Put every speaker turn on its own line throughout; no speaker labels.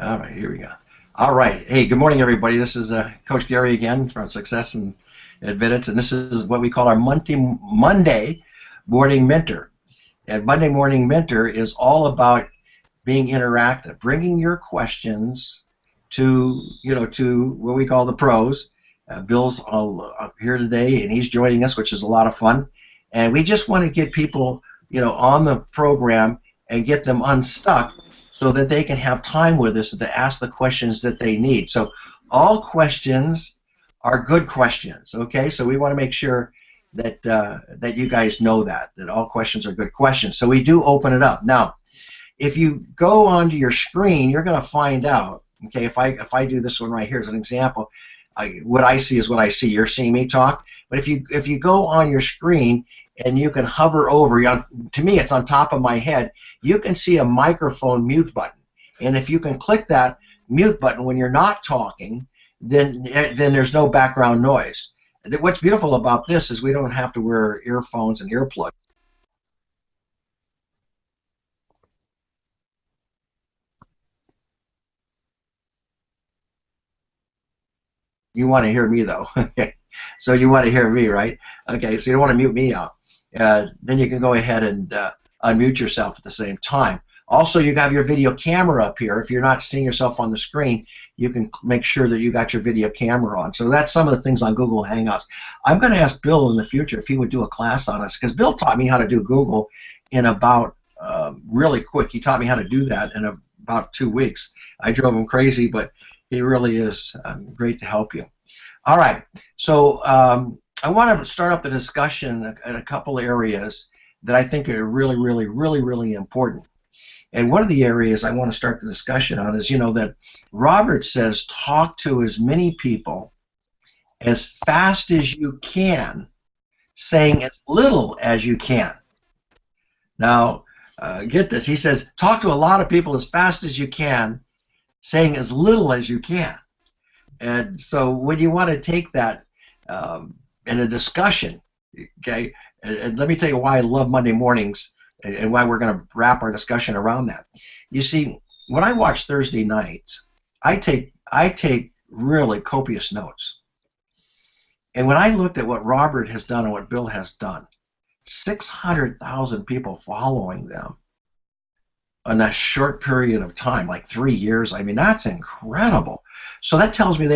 All right, here we go. All right. Hey, good morning, everybody. This is Coach Gary again from Success and Admittance, and this is what we call our Monday Morning Mentor. And Monday Morning Mentor is all about being interactive, bringing your questions to to what we call the pros. Bill's here today, and he's joining us, which is a lot of fun. And we just want to get people on the program and get them unstuck so that they can have time with us to ask the questions that they need. So all questions are good questions, okay? So we want to make sure that that you guys know that all questions are good questions. So we do open it up. Now, if you go onto your screen, you're going to find out, okay, if I do this one right here as an example, what I see is what I see. You're seeing me talk, but if you go on your screen and you can hover over, to me it's on top of my head, you can see a microphone mute button. And if you can click that mute button when you're not talking, then there's no background noise. What's beautiful about this is we don't have to wear earphones and earplugs. You want to hear me though. Okay, so you want to hear me, right? Okay, so you don't want to mute me out. Then you can go ahead and unmute yourself at the same time. Also, you have your video camera up here. If you're not seeing yourself on the screen, you can make sure that you got your video camera on. So that's some of the things on Google Hangouts. I'm going to ask Bill in the future if he would do a class on us, because Bill taught me how to do Google in about really quick. He taught me how to do that in about 2 weeks. I drove him crazy, but he really is great to help you. All right, so I want to start up the discussion in a couple areas that I think are really important. And one of the areas I want to start the discussion on is, that Robert says talk to as many people as fast as you can, saying as little as you can. Now, get this. He says talk to a lot of people as fast as you can, saying as little as you can. And so when you want to take that in a discussion, okay, and let me tell you why I love Monday mornings and why we're going to wrap our discussion around that. You see, when I watch Thursday nights, I take really copious notes. And when I looked at what Robert has done and what Bill has done, 600,000 people following them in that short period of time, like 3 years, I mean, that's incredible. So that tells me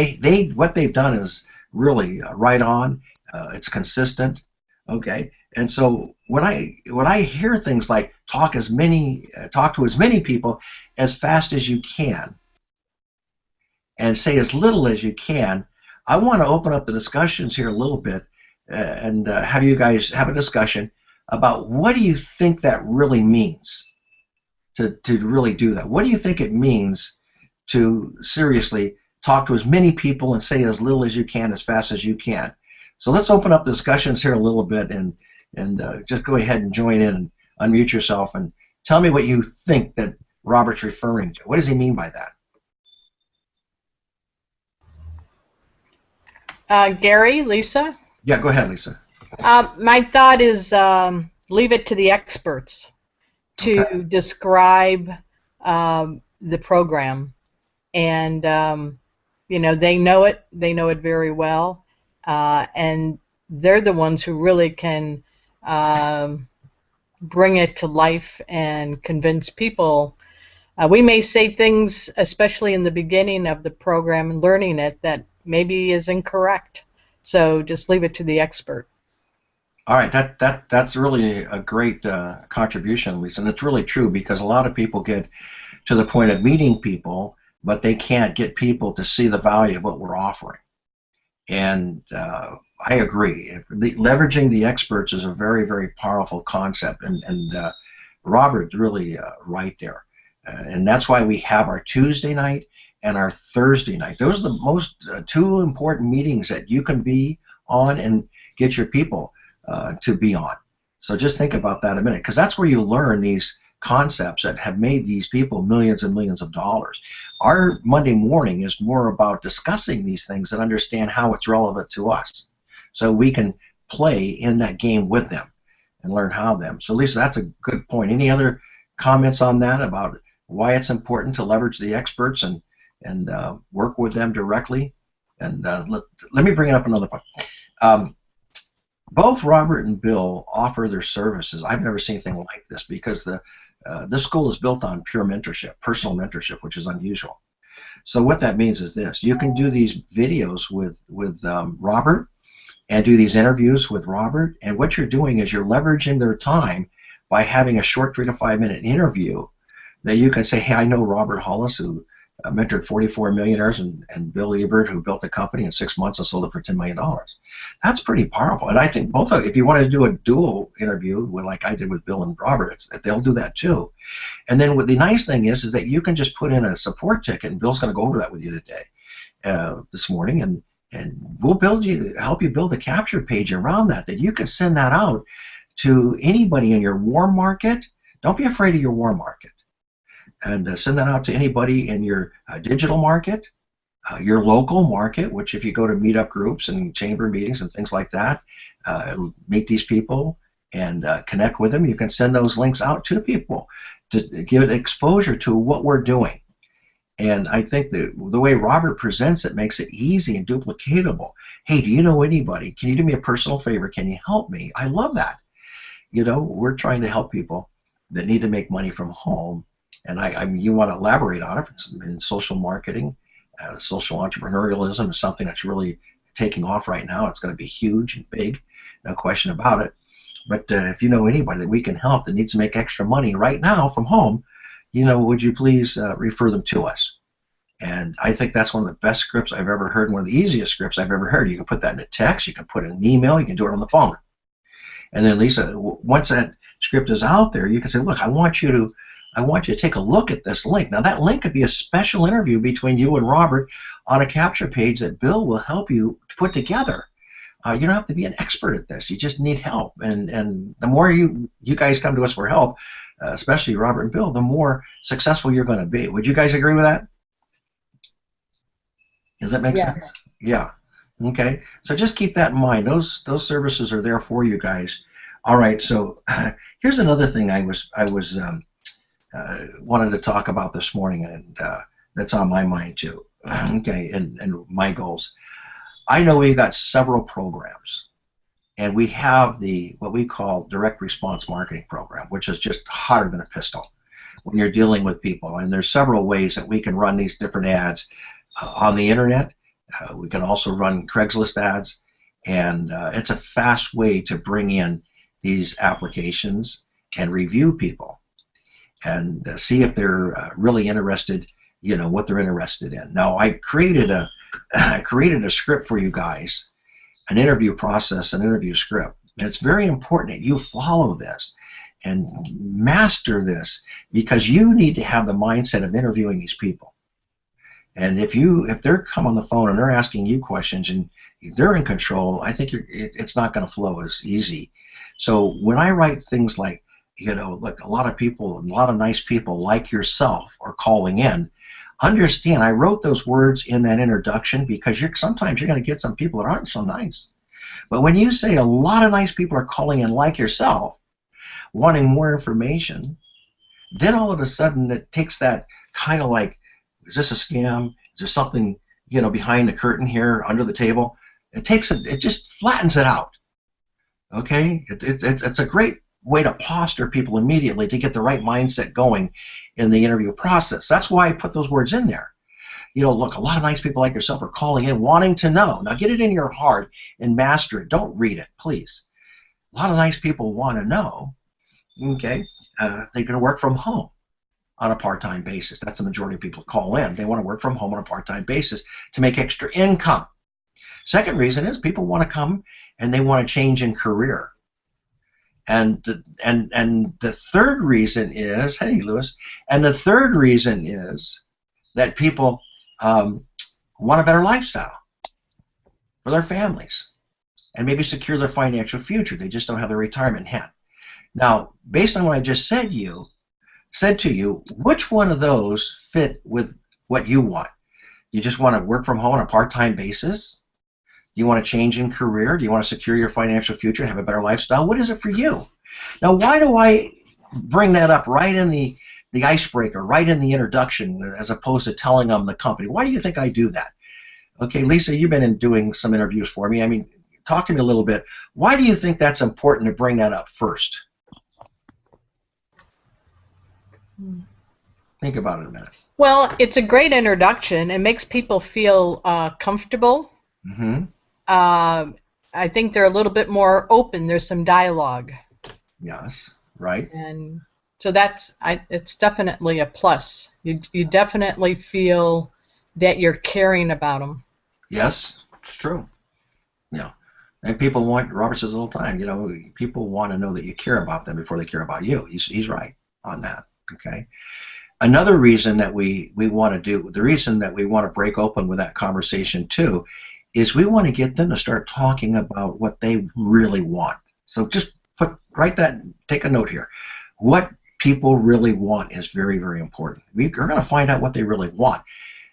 what they've done is really right on. It's consistent, okay. And so when I hear things like talk to as many people as fast as you can, and say as little as you can, I want to open up the discussions here a little bit and have you guys have a discussion about what do you think that really means to really do that. What do you think it means to seriously talk to as many people and say as little as you can as fast as you can? So let's open up the discussions here a little bit and just go ahead and join in and unmute yourself and tell me what you think that Robert's referring to. What does he mean by
that? Gary, Lisa?
Yeah, go ahead, Lisa.
My thought is leave it to the experts to describe the program. And, they know it very well. And they're the ones who really can bring it to life and convince people. We may say things, especially in the beginning of the program and learning it, that maybe is incorrect. So just leave it to the expert.
All right, that's really a great contribution, Lisa, and it's really true because a lot of people get to the point of meeting people, but they can't get people to see the value of what we're offering. And I agree. Leveraging the experts is a very powerful concept, and Robert's really right there. And that's why we have our Tuesday night and our Thursday night. Those are the most two important meetings that you can be on and get your people to be on. So just think about that a minute, because that's where you learn these concepts that have made these people millions and millions of dollars. Our Monday morning is more about discussing these things and understand how it's relevant to us, so we can play in that game with them and learn how them. So Lisa, that's a good point. Any other comments on that about why it's important to leverage the experts and work with them directly. And let me bring up another point. Both Robert and Bill offer their services. I've never seen anything like this because this school is built on pure mentorship, personal mentorship, which is unusual. So what that means is this: you can do these videos with Robert and do these interviews with Robert, and what you're doing is you're leveraging their time by having a short 3 to 5 minute interview that you can say, hey, I know Robert Hollis, who mentored 44 millionaires, and Bill Ebert, who built a company in 6 months and sold it for $10 million. That's pretty powerful. And I think both of, if you want to do a dual interview, like I did with Bill and Robert, they'll do that too. And then what the nice thing is that you can just put in a support ticket, and Bill's going to go over that with you today, this morning, and we'll help you build a capture page around that you can send that out to anybody in your warm market. Don't be afraid of your warm market. And send that out to anybody in your digital market, your local market, which if you go to meetup groups and chamber meetings and things like that, meet these people and connect with them, you can send those links out to people to give it exposure to what we're doing. And I think the way Robert presents it makes it easy and duplicatable. Hey, do you know anybody? Can you do me a personal favor? Can you help me? I love that. You know, we're trying to help people that need to make money from home. And I mean, you want to elaborate on it in social marketing. Social entrepreneurialism is something that's really taking off right now. It's going to be huge and big, no question about it. But if you know anybody that we can help that needs to make extra money right now from home, you know, would you please refer them to us? And I think that's one of the best scripts I've ever heard, one of the easiest scripts I've ever heard. You can put that in a text, you can put it in an email, you can do it on the phone. And then, Lisa, once that script is out there, you can say, look, I want you to take a look at this link. Now, that link could be a special interview between you and Robert on a capture page that Bill will help you to put together. You don't have to be an expert at this. You just need help. And the more you guys come to us for help, especially Robert and Bill, the more successful you're going to be. Would you guys agree with that? Does that make sense? Yeah. Okay. So just keep that in mind. Those services are there for you guys. All right. So here's another thing I wanted to talk about this morning, and that's on my mind too. Okay, and my goals. I know we've got several programs, and we have what we call direct response marketing program, which is just hotter than a pistol when you're dealing with people. And there's several ways that we can run these different ads on the internet. We can also run Craigslist ads, and it's a fast way to bring in these applications and review people and see if they're really interested, you know, what they're interested in. Now, I created a script for you guys, an interview process, an interview script. And it's very important that you follow this and master this, because you need to have the mindset of interviewing these people. And if they're come on the phone and they're asking you questions and they're in control, I think it's not going to flow as easy. So when I write things like, you know, like a lot of people, a lot of nice people like yourself are calling in, understand I wrote those words in that introduction because sometimes you're going to get some people that aren't so nice. But when you say a lot of nice people are calling in like yourself, wanting more information, then all of a sudden it takes that kind of like, is this a scam? Is there something, you know, behind the curtain here, under the table? It just flattens it out. Okay, it's a great way to posture people immediately to get the right mindset going in the interview process. That's why I put those words in there. You know, look, a lot of nice people like yourself are calling in wanting to know. Now get it in your heart and master it. Don't read it, please. A lot of nice people want to know, okay, they can work from home on a part-time basis. That's the majority of people who call in. They want to work from home on a part-time basis to make extra income. Second reason is people want to come and they want to change in career. And the third reason is, hey, Lewis, and the third reason is that people want a better lifestyle for their families and maybe secure their financial future. They just don't have their retirement in hand. Now, based on what I just said to you, which one of those fit with what you want? You just want to work from home on a part-time basis? Do you want to change in career? Do you want to secure your financial future and have a better lifestyle? What is it for you? Now, why do I bring that up right in the the icebreaker right in the introduction as opposed to telling them the company. Why do you think I do that? Okay, Lisa, you've been doing some interviews for me. I mean, talk to me a little bit. Why do you think that's important to bring that up first? Think about it a minute.
Well, it's a great introduction. It makes people feel comfortable.
Mm-hmm.
I think they're a little bit more open. There's some dialogue.
Yes, right.
And so it's definitely a plus. You definitely feel that you're caring about them.
Yes, it's true. Yeah. And people want, Robert says all the time, you know, people want to know that you care about them before they care about you. He's right on that. Okay. Another reason that we want to do, the reason that we want to break open with that conversation too, is we want to get them to start talking about what they really want. So just write that, take a note here. What people really want is very, very important. We're going to find out what they really want.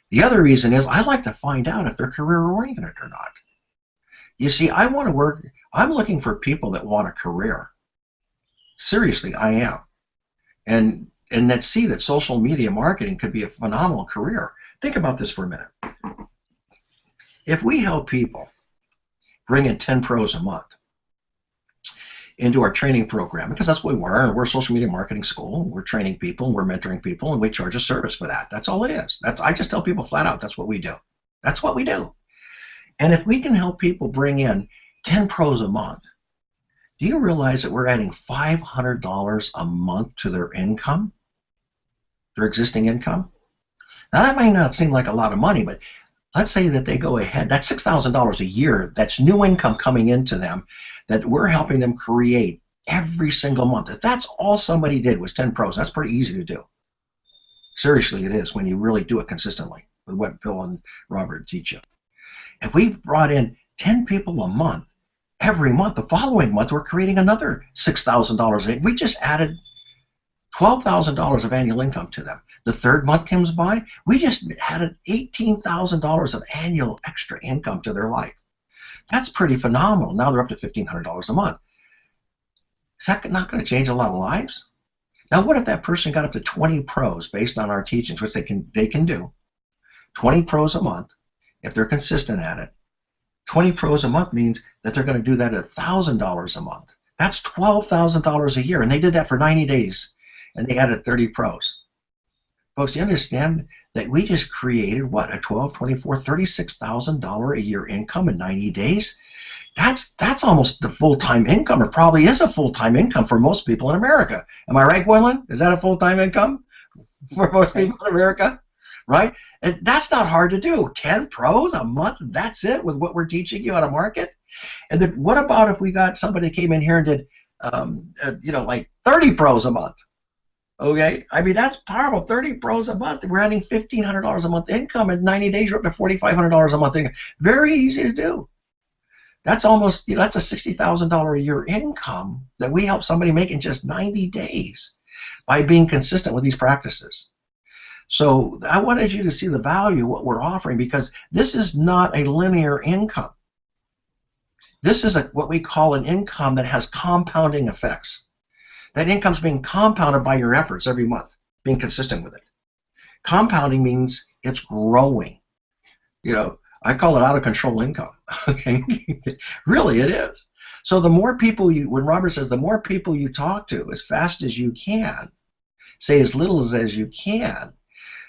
The other reason is I like to find out if they're career-oriented or not. You see, I want to work, I'm looking for people that want a career. Seriously, I am. And that see that social media marketing could be a phenomenal career. Think about this for a minute. If we help people bring in 10 pros a month into our training program, because that's what we're a social media marketing school, we're training people, we're mentoring people, and we charge a service for that. That's all it is. I just tell people flat out, that's what we do. That's what we do. And if we can help people bring in 10 pros a month, do you realize that we're adding $500 a month to their income, their existing income? Now that might not seem like a lot of money, but let's say that they go ahead, that's $6,000 a year, that's new income coming into them that we're helping them create every single month. If that's all somebody did was 10 pros, that's pretty easy to do. Seriously, it is when you really do it consistently with what Bill and Robert teach you. If we brought in 10 people a month, every month, the following month, we're creating another $6,000. We just added $12,000 of annual income to them. The third month comes by, we just added $18,000 of annual extra income to their life. That's pretty phenomenal. Now they're up to $1,500 a month. Is that not going to change a lot of lives? Now, what if that person got up to 20 pros based on our teachings, which they can do? 20 pros a month, if they're consistent at it. 20 pros a month means that they're going to do that at $1,000 a month. That's $12,000 a year, and they did that for 90 days, and they added 30 pros. Folks, you understand that we just created, what, a $12, $24, $36,000 a year income in 90 days? That's almost the full-time income, or probably is a full-time income for most people in America. Am I right, Gwendolyn? Is that a full-time income for most people in America? Right? And that's not hard to do. 10 pros a month, that's it with what we're teaching you how to market? And then what about if we got somebody who came in here and did, like 30 pros a month? Okay, I mean, that's powerful. 30 pros a month. We're adding $1,500 a month income. In 90 days, you're up to $4,500 a month income. Very easy to do. That's almost, that's a $60,000 a year income that we help somebody make in just 90 days by being consistent with these practices. So I wanted you to see the value of what we're offering, because this is not a linear income. This is what we call an income that has compounding effects. That income's being compounded by your efforts every month, being consistent with it. Compounding means it's growing. I call it out of control income. Okay, really it is. So the more people when Robert says the more people you talk to as fast as you can, say as little as you can.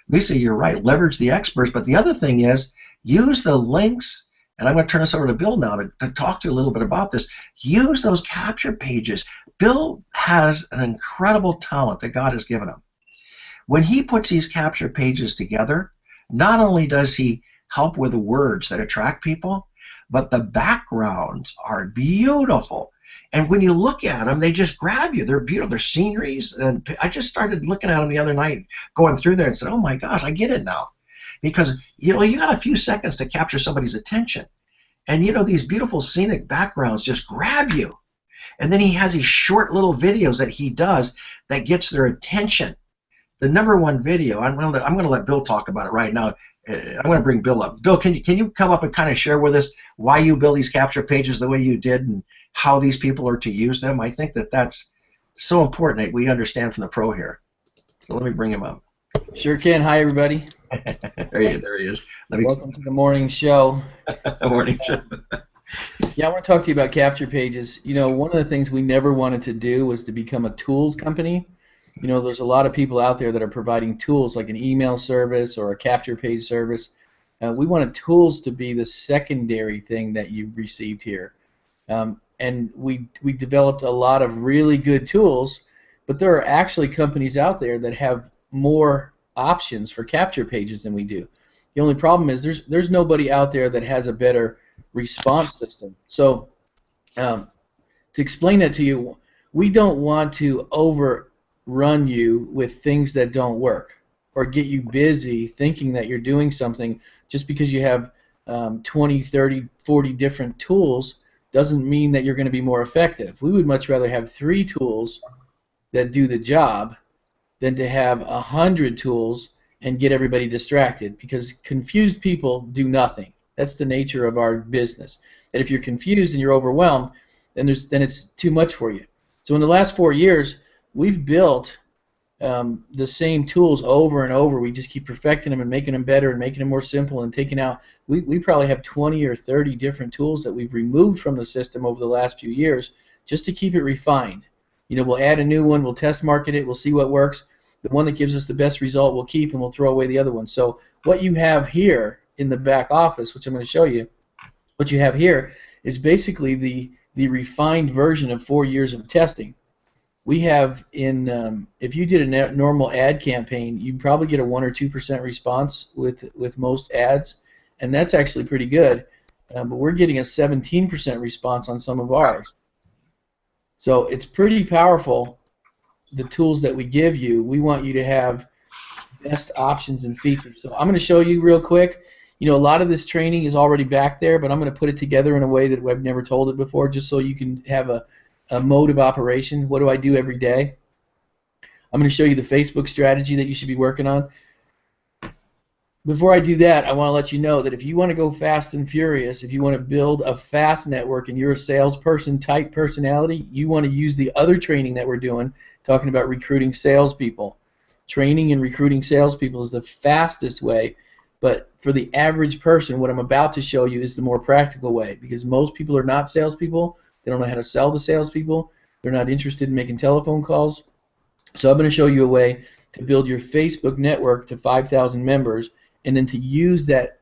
Lisa, you're right. Leverage the experts. But the other thing is use the links. And I'm going to turn this over to Bill now to talk to you a little bit about this. Use those capture pages. Bill has an incredible talent that God has given him. When he puts these capture pages together, not only does he help with the words that attract people, but the backgrounds are beautiful. And when you look at them, they just grab you. They're beautiful. They're sceneries. And I just started looking at them the other night, going through there and said, oh my gosh, I get it now. Because, you got a few seconds to capture somebody's attention. And, these beautiful scenic backgrounds just grab you. And then he has these short little videos that he does that gets their attention. The number one video, I'm going to let Bill talk about it right now. I'm going to bring Bill up. Bill, can you come up and kind of share with us why you build these capture pages the way you did and how these people are to use them? I think that that's so important that we understand from the pro here. So let me bring him up.
Sure can. Hi, everybody.
There he is.
Welcome to the morning show.
Morning show.
Yeah, I want to talk to you about capture pages. You know, one of the things we never wanted to do was to become a tools company. You know, there's a lot of people out there that are providing tools like an email service or a capture page service. We wanted tools to be the secondary thing that you've received here. And we developed a lot of really good tools, but there are actually companies out there that have more options for capture pages than we do. The only problem is there's nobody out there that has a better response system. So to explain that to you, we don't want to overrun you with things that don't work or get you busy thinking that you're doing something just because you have 20, 30, 40 different tools doesn't mean that you're going to be more effective. We would much rather have 3 tools that do the job than to have 100 tools and get everybody distracted, because confused people do nothing. That's the nature of our business. And if you're confused and you're overwhelmed, then it's too much for you. So in the last 4 years, we've built the same tools over and over. We just keep perfecting them and making them better and making them more simple and taking out. We probably have 20 or 30 different tools that we've removed from the system over the last few years just to keep it refined. You know, we'll add a new one, we'll test market it, we'll see what works. The one that gives us the best result we'll keep, and we'll throw away the other one. So what you have here in the back office, which I'm going to show you, what you have here is basically the refined version of 4 years of testing. We have if you did a normal ad campaign, you'd probably get a 1 or 2% response with most ads, and that's actually pretty good. But we're getting a 17% response on some of ours. So it's pretty powerful, the tools that we give you. We want you to have best options and features. So I'm going to show you real quick. You know, a lot of this training is already back there, but I'm going to put it together in a way that I've never told it before, just so you can have a mode of operation. What do I do every day? I'm going to show you the Facebook strategy that you should be working on. Before I do that, I want to let you know that if you want to go fast and furious, if you want to build a fast network and you're a salesperson type personality, you want to use the other training that we're doing, talking about recruiting salespeople. Training and recruiting salespeople is the fastest way, but for the average person, what I'm about to show you is the more practical way, because most people are not salespeople. They don't know how to sell to salespeople. They're not interested in making telephone calls. So I'm going to show you a way to build your Facebook network to 5,000 members, and then to use that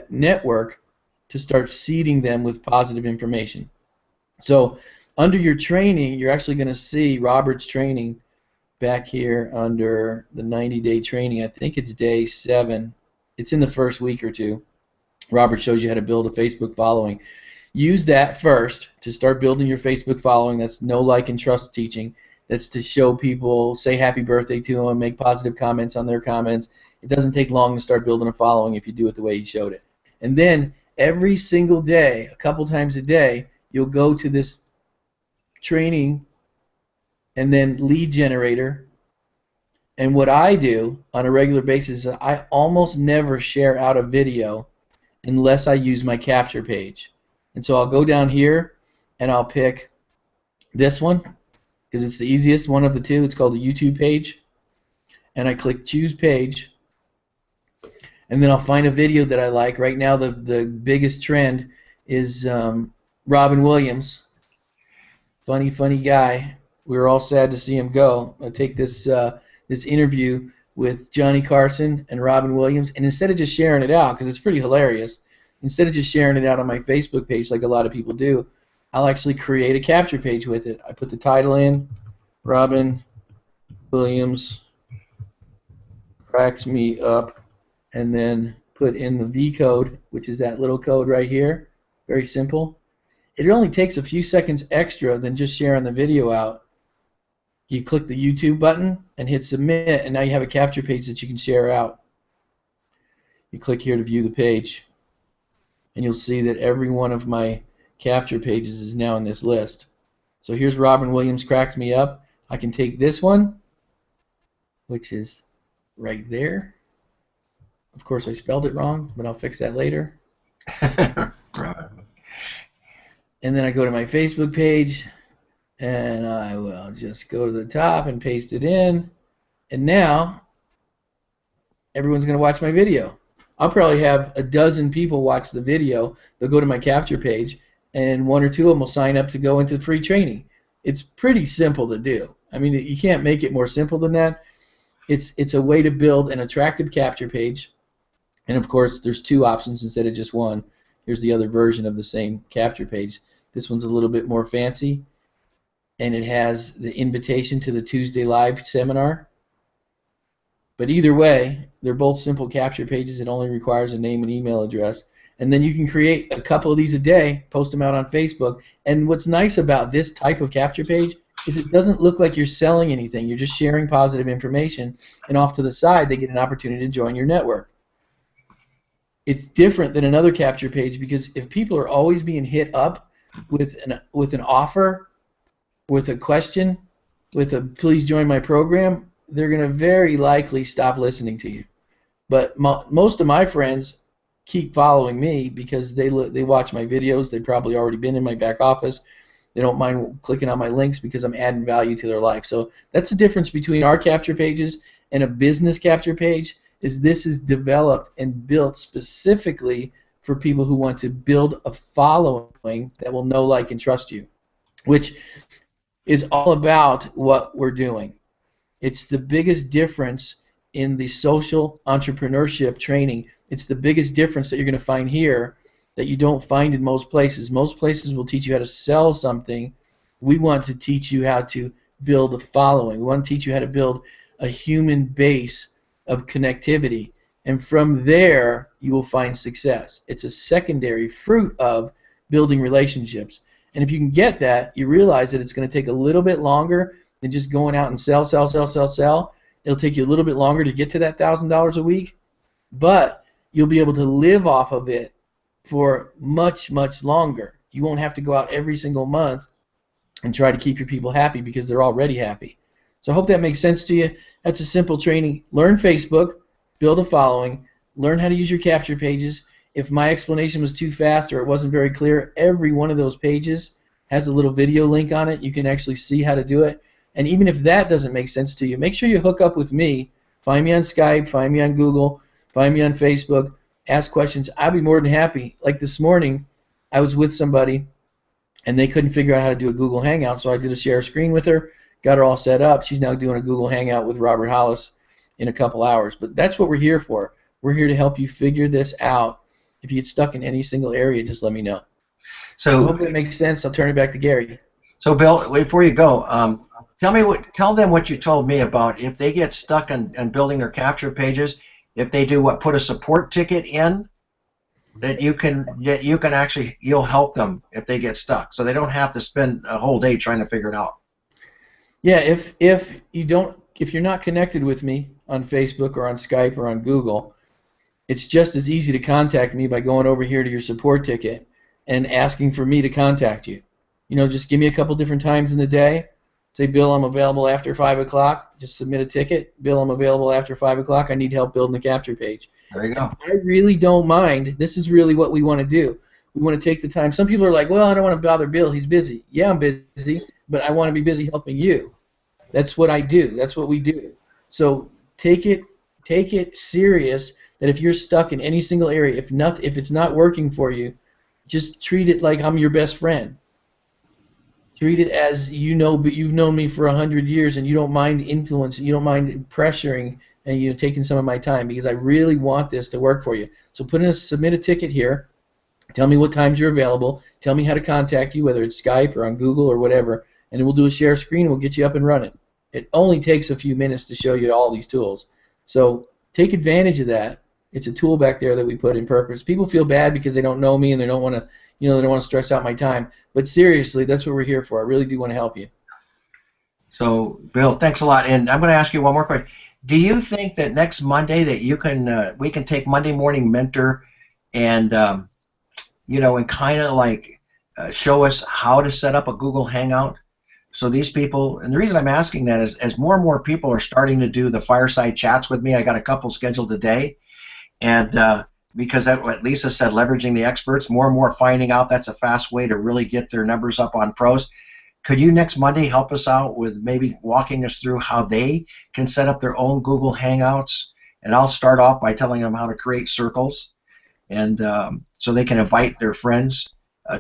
network to start seeding them with positive information. So under your training, you're actually going to see Robert's training back here under the 90-day training. I think it's day 7. It's in the first week or two. Robert shows you how to build a Facebook following. Use that first to start building your Facebook following. That's know, like, and trust teaching. That's to show people, say happy birthday to them, make positive comments on their comments. It doesn't take long to start building a following if you do it the way he showed it. And then every single day, a couple times a day, you'll go to this training and then lead generator. And what I do on a regular basis is I almost never share out a video unless I use my capture page. And so I'll go down here and I'll pick this one because it's the easiest one of the two. It's called the YouTube page. And I click choose page. And then I'll find a video that I like. Right now the biggest trend is Robin Williams. Funny guy. We were all sad to see him go. I take this this interview with Johnny Carson and Robin Williams, and instead of just sharing it out, because it's pretty hilarious, instead of just sharing it out on my Facebook page like a lot of people do, I'll actually create a capture page with it. I put the title in, Robin Williams cracks me up, and then put in the V code, which is that little code right here. Very simple. It only takes a few seconds extra than just sharing the video out. You click the YouTube button and hit submit, and now you have a capture page that you can share out. You click here to view the page, and you'll see that every one of my capture pages is now in this list. So here's Robin Williams cracks me up. I can take this one, which is right there. Of course I spelled it wrong, but I'll fix that later. And then I go to my Facebook page, and I will just go to the top and paste it in, And now everyone's going to watch my video. I'll probably have a dozen people watch the video. They'll go to my capture page, and one or two of them will sign up to go into free training. It's pretty simple to do. I mean, you can't make it more simple than that. It's a way to build an attractive capture page. And of course, there's two options instead of just one. Here's the other version of the same capture page. This one's a little bit more fancy, and it has the invitation to the Tuesday Live seminar. But either way, they're both simple capture pages. It only requires a name and email address. And then you can create a couple of these a day, post them out on Facebook. And what's nice about this type of capture page is it doesn't look like you're selling anything. You're just sharing positive information, and off to the side, they get an opportunity to join your network. It's different than another capture page, because if people are always being hit up with an offer, with a question, with a please join my program, they're going to very likely stop listening to you. But most of my friends keep following me because they watch my videos. They've probably already been in my back office. They don't mind clicking on my links because I'm adding value to their life. So that's the difference between our capture pages and a business capture page. Is this is developed and built specifically for people who want to build a following that will know, like, and trust you, which is all about what we're doing. It's the biggest difference in the social entrepreneurship training. It's the biggest difference that you're going to find here that you don't find in most places. Most places will teach you how to sell something. We want to teach you how to build a following. We want to teach you how to build a human base of connectivity, and from there you will find success. It's a secondary fruit of building relationships. And if you can get that, you realize that it's going to take a little bit longer than just going out and sell. It'll take you a little bit longer to get to that $1,000 a week, but you'll be able to live off of it for much, much longer. You won't have to go out every single month and try to keep your people happy because they're already happy. So I hope that makes sense to you. That's a simple training. Learn Facebook, build a following, learn how to use your capture pages. If my explanation was too fast or it wasn't very clear, every one of those pages has a little video link on it. You can actually see how to do it. And even if that doesn't make sense to you, make sure you hook up with me. Find me on Skype, find me on Google, find me on Facebook, ask questions. I'll be more than happy. Like this morning, I was with somebody, and they couldn't figure out how to do a Google Hangout, so I did a share screen with her, got her all set up. She's now doing a Google Hangout with Robert Hollis in a couple hours. But that's what we're here for. We're here to help you figure this out. If you get stuck in any single area, just let me know. So I hope that makes sense. I'll turn it back to Gary.
So Bill, before you go, tell them what you told me about if they get stuck in building their capture pages. If they do what, put a support ticket in, that you can actually, you'll help them if they get stuck, so they don't have to spend a whole day trying to figure it out.
Yeah, if you're not connected with me on Facebook or on Skype or on Google, it's just as easy to contact me by going over here to your support ticket and asking for me to contact you. You know, just give me a couple different times in the day. Say, Bill, I'm available after 5 o'clock. Just submit a ticket. Bill, I'm available after 5 o'clock. I need help building the capture page.
There you go.
I really don't mind. This is really what we want to do. We want to take the time. Some people are like, well, I don't want to bother Bill. He's busy. Yeah, I'm busy, but I want to be busy helping you. That's what I do. That's what we do. So take it serious that if you're stuck in any single area, if it's not working for you, just treat it like I'm your best friend. Treat it as you know, but you've known me for 100 years, and you don't mind influence, you don't mind pressuring, and taking some of my time, because I really want this to work for you. So submit a ticket here. Tell me what times you're available. Tell me how to contact you, whether it's Skype or on Google or whatever, and then we'll do a share screen. We'll get you up and running. It only takes a few minutes to show you all these tools. So take advantage of that. It's a tool back there that we put in purpose. People feel bad because they don't know me and they don't want to, they don't want to stress out my time. But seriously, that's what we're here for. I really do want to help you.
So, Bill, thanks a lot. And I'm going to ask you one more question. Do you think that next Monday that you can, we can take Monday Morning Mentor and, and kind of like show us how to set up a Google Hangout? So these people, and the reason I'm asking that is as more and more people are starting to do the fireside chats with me, I got a couple scheduled today, and because that's what Lisa said, leveraging the experts, more and more finding out that's a fast way to really get their numbers up on pros. could you next Monday help us out with maybe walking us through how they can set up their own Google Hangouts? And I'll start off by telling them how to create circles, and so they can invite their friends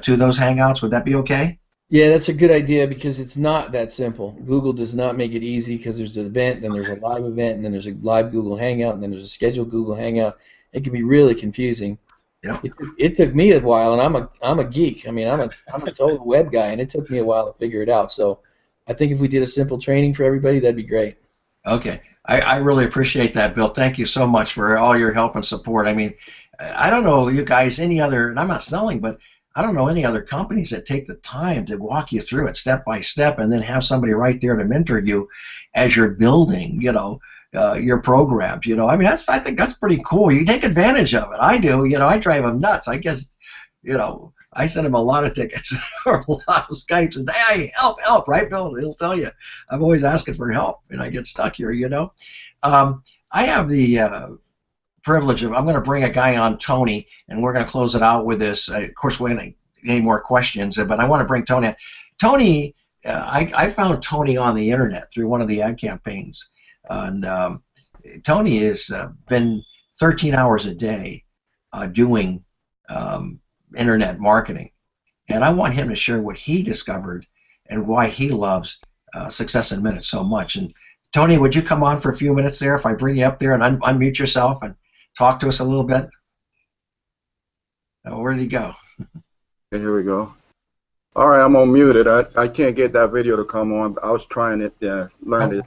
to those Hangouts. Would that be okay?
Yeah, that's a good idea because it's not that simple. Google does not make it easy because there's an event, then there's a live event, and then there's a live Google Hangout, and then there's a scheduled Google Hangout. It can be really confusing.
Yeah.
It took me a while, and I'm a geek. I mean, I'm a total web guy, and it took me a while to figure it out. So I think if we did a simple training for everybody, that'd be great.
Okay. I really appreciate that, Bill. Thank you so much for all your help and support. I mean, I don't know you guys any other, and I'm not selling, but I don't know any other companies that take the time to walk you through it step by step and then have somebody right there to mentor you as you're building, your programs. I mean, I think that's pretty cool. You take advantage of it. I do. I drive them nuts. I guess, I send him a lot of tickets or a lot of Skypes and hey, help, right, Bill? He'll tell you. I'm always asking for help, and I get stuck here, I have the privilege of, I'm going to bring a guy on, Tony, and we're going to close it out with this. Of course, we're going to get any more questions, but I want to bring Tony. Tony, I found Tony on the internet through one of the ad campaigns, and Tony has been 13 hours a day doing internet marketing, and I want him to share what he discovered and why he loves Success in Minutes so much. And Tony, would you come on for a few minutes there if I bring you up there and unmute yourself and talk to us a little bit? Oh, where did he go?
Okay, here we go. All right, I'm unmuted. I can't get that video to come on. I was trying to learn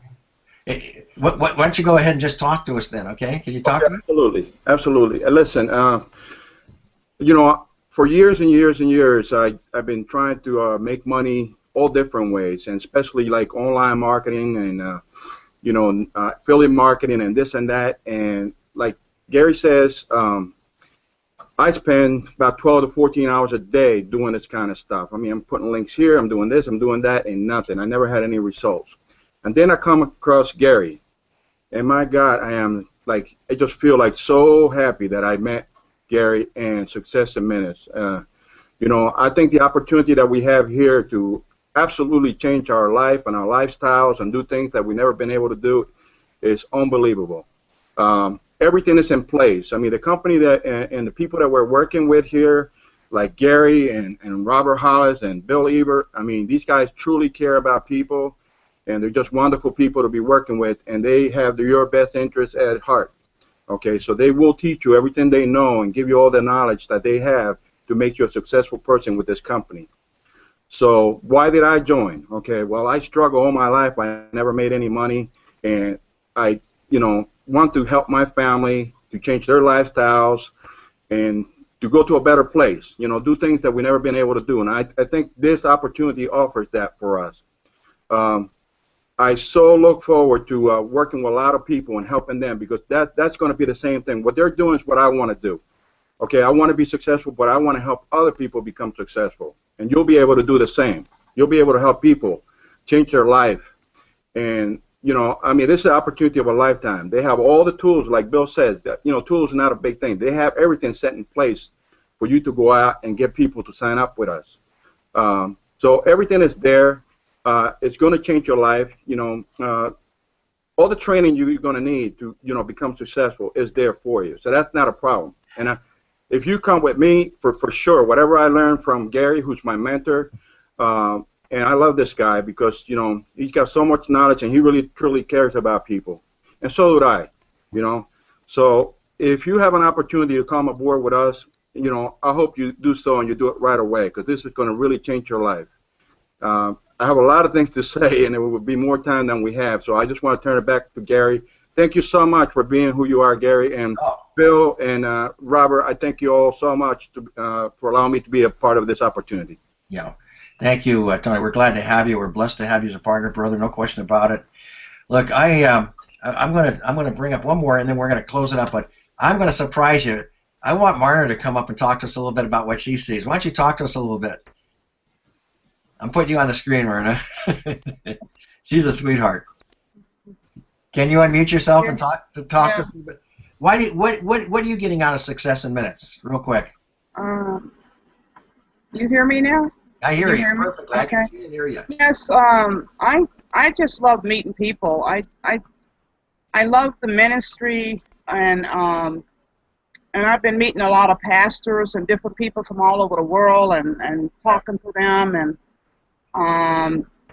it.
Why don't you go ahead and just talk to us then, okay? Can you talk to me?
Absolutely, absolutely. Listen, for years and years and years, I've been trying to make money all different ways, and especially like online marketing and affiliate marketing and this and that. And like Gary says, I spend about 12 to 14 hours a day doing this kind of stuff. I mean, I'm putting links here, I'm doing this, I'm doing that, and nothing. I never had any results. And then I come across Gary, and my God, I just feel like so happy that I met Gary and Success in Minutes. I think the opportunity that we have here to absolutely change our life and our lifestyles and do things that we've never been able to do is unbelievable. Everything is in place. I mean, the company and the people that we're working with here, like Gary and Robert Hollis and Bill Ebert, I mean, these guys truly care about people, and they're just wonderful people to be working with, and they have your best interests at heart. Okay, so they will teach you everything they know and give you all the knowledge that they have to make you a successful person with this company. So why did I join? Okay, well, I struggled all my life. I never made any money, and I, want to help my family to change their lifestyles and to go to a better place, do things that we've never been able to do. And I think this opportunity offers that for us. I so look forward to working with a lot of people and helping them, because that's going to be the same thing. What they're doing is what I want to do. Okay, I want to be successful, but I want to help other people become successful. And you'll be able to do the same. You'll be able to help people change their life. And, I mean, this is an opportunity of a lifetime. They have all the tools, like Bill says, that, tools are not a big thing. They have everything set in place for you to go out and get people to sign up with us. So everything is there. It's going to change your life. All the training you're going to need to, become successful is there for you. So that's not a problem. And if you come with me, for sure, whatever I learned from Gary, who's my mentor, and I love this guy because, he's got so much knowledge and he really, truly cares about people. And so do I, So if you have an opportunity to come aboard with us, I hope you do so and you do it right away, because this is going to really change your life. I have a lot of things to say, and it would be more time than we have, so I just want to turn it back to Gary. Thank you so much for being who you are, Gary, and Bill and Robert. I thank you all so much for allowing me to be a part of this opportunity.
Yeah, thank you, Tony. We're glad to have you. We're blessed to have you as a partner, brother. No question about it. Look, I'm gonna bring up one more, and then we're gonna close it up. But I'm gonna surprise you. I want Marna to come up and talk to us a little bit about what she sees. Why don't you talk to us a little bit? I'm putting you on the screen, Marna. She's a sweetheart. Can you unmute yourself and talk to us a little bit? What are you getting out of Success in Minutes, real quick?
You hear me now?
I
Can
hear
you
you
hear me?
perfectly. I can
Okay.
see and hear you.
Yes, I just love meeting people. I love the ministry, and I've been meeting a lot of pastors and different people from all over the world, and
Yeah.
talking to them,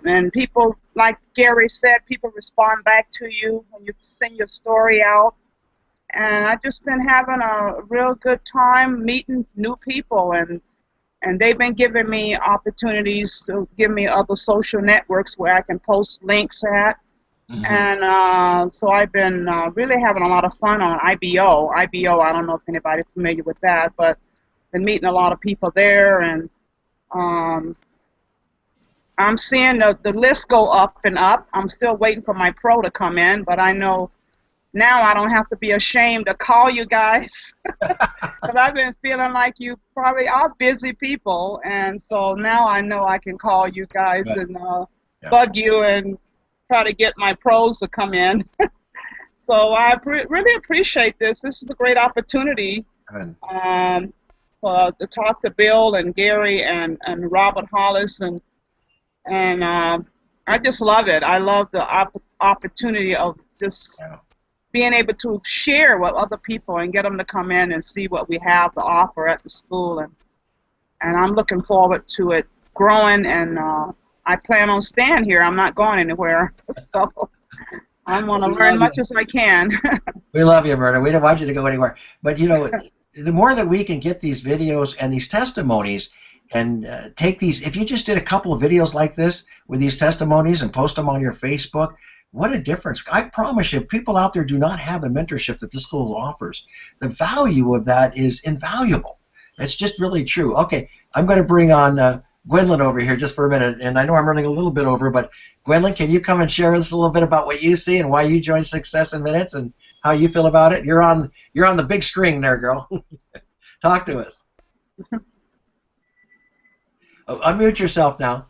and people, like Gary said, people respond back to you when you send your story out. And I've just been having a real good time meeting new people, and they've been giving me opportunities to give me other social networks where I can post links at.
Hmm.
And so I've been really having a lot of fun on IBO. IBO, I don't know if anybody's familiar with that, but been meeting a lot of people there, and um, I'm seeing the list go up and up. I'm still waiting for my pro to come in, but I know now I don't have to be ashamed to call you guys because I've been feeling like you probably are busy people, and so now I know I can call you guys
Right.
and
Yeah.
bug you and try to get my pros to come in. So I really appreciate this. This is a great opportunity
Good.
um, to talk to Bill and Gary and Robert Hollis, and I just love it. I love the opportunity of just
Yeah.
being able to share with other people and get them to come in and see what we have to offer at the school, and I'm looking forward to it growing, and I plan on staying here. I'm not going anywhere, so I want to
We
learn
love you.
much as I can.
We love you, Myrna. We don't want you to go anywhere. But you know, the more that we can get these videos and these testimonies, and take these, if you just did a couple of videos like this with these testimonies and post them on your Facebook, what a difference. I promise you, people out there do not have the mentorship that this school offers. The value of that is invaluable. It's just really true. Okay, I'm going to bring on Gwendolyn over here just for a minute, and I know I'm running a little bit over, but Gwendolyn, can you come and share with us a little bit about what you see and why you joined Success in Minutes and how you feel about it? You're on the big screen there, girl. Talk to us. Oh, unmute yourself now.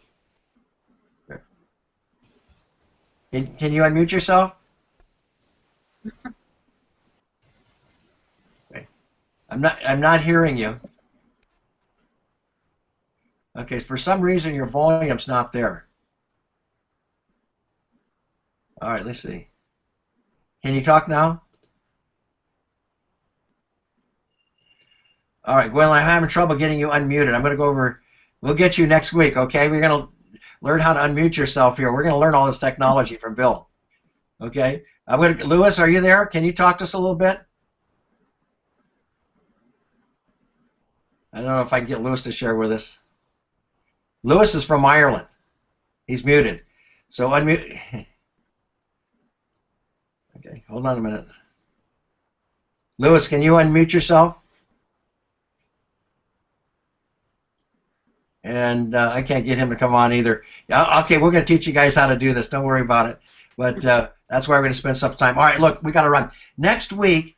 Can you unmute yourself? Okay. I'm not hearing you. Okay, for some reason your volume's not there. All right, let's see. Can you talk now? All right, Gwendolyn, I'm having trouble getting you unmuted. I'm going to go over. We'll get you next week, okay? We're going to learn how to unmute yourself here. We're going to learn all this technology from Bill. Okay? Lewis, are you there? Can you talk to us a little bit? I don't know if I can get Lewis to share with us. Lewis is from Ireland. He's muted. So unmute. Okay, hold on a minute. Lewis, can you unmute yourself? And I can't get him to come on either. Yeah, okay, we're going to teach you guys how to do this. Don't worry about it. But that's why we're going to spend some time. All right, look, we got to run. Next week,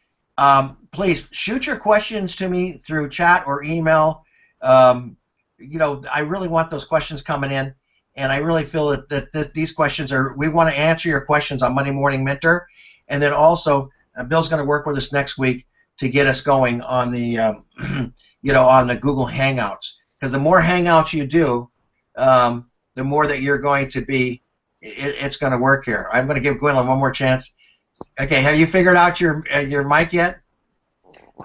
please shoot your questions to me through chat or email. You know, I really want those questions coming in, and I really feel that these questions we want to answer your questions on Monday Morning Mentor, and then also Bill's going to work with us next week to get us going on the you know, on the Google Hangouts. Because the more Hangouts you do, the more that you're going to be, it's going to work here. I'm going to give Gwendolyn one more chance. Okay, have you figured out your mic yet?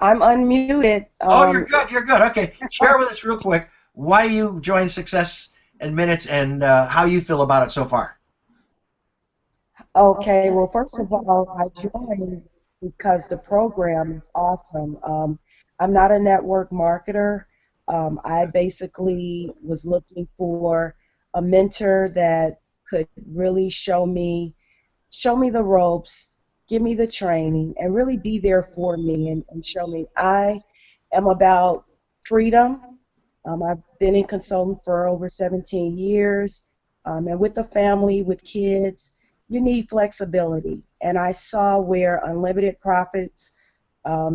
I'm unmuted.
Oh, you're good. You're good. Okay, share with us real quick why you joined Success in Minutes and how you feel about it so far.
Okay, well, first of all, I joined because the program is awesome. I'm not a network marketer. I basically was looking for a mentor that could really show me the ropes, give me the training, and really be there for me and show me. I am about freedom. I've been in consulting for over 17 years, and with a family, with kids, you need flexibility. And I saw where Unlimited Profits,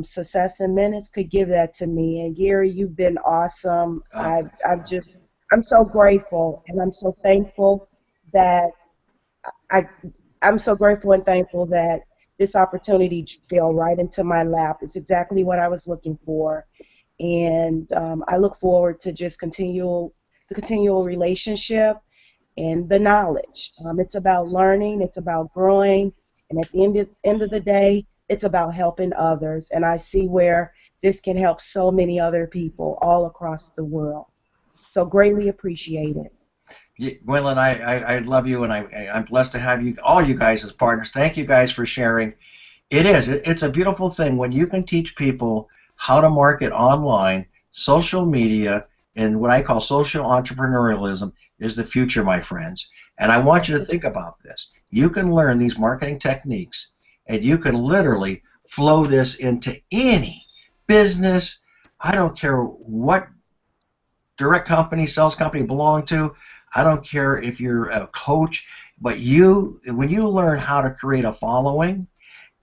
Success in Minutes could give that to me. And Gary, you've been awesome. I'm so grateful, and I'm so thankful that I'm so grateful and thankful that this opportunity fell right into my lap. It's exactly what I was looking for, and I look forward to just the continual relationship and the knowledge. It's about learning, it's about growing, and at the end of the day, it's about helping others. And I see where this can help so many other people all across the world. So greatly appreciate it.
Gwendolyn, I love you, and I'm blessed to have you, all you guys as partners. Thank you guys for sharing. It's a beautiful thing when you can teach people how to market online. Social media and what I call social entrepreneurialism is the future, my friends. And I want you to think about this. You can learn these marketing techniques, and you can literally flow this into any business. I don't care what direct company, sales company you belong to. I don't care if you're a coach, but when you learn how to create a following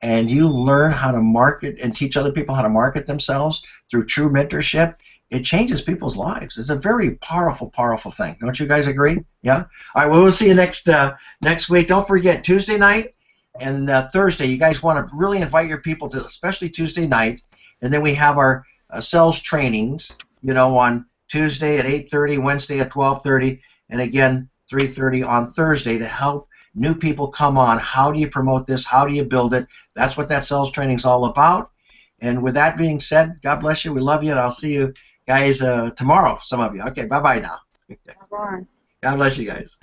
and you learn how to market and teach other people how to market themselves through true mentorship, it changes people's lives. It's a very powerful, powerful thing. Don't you guys agree? Yeah? All right, well, we'll see you next week. Don't forget, Tuesday night and Thursday, you guys want to really invite your people to, especially Tuesday night, and then we have our sales trainings, on Tuesday at 8:30, Wednesday at 12:30, and again 3:30 on Thursday to help new people come on. How do you promote this? How do you build it? That's what that sales training is all about. And with that being said, God bless you. We love you, and I'll see you guys tomorrow, some of you. Okay, bye-bye now.
Bye-bye.
God bless you guys.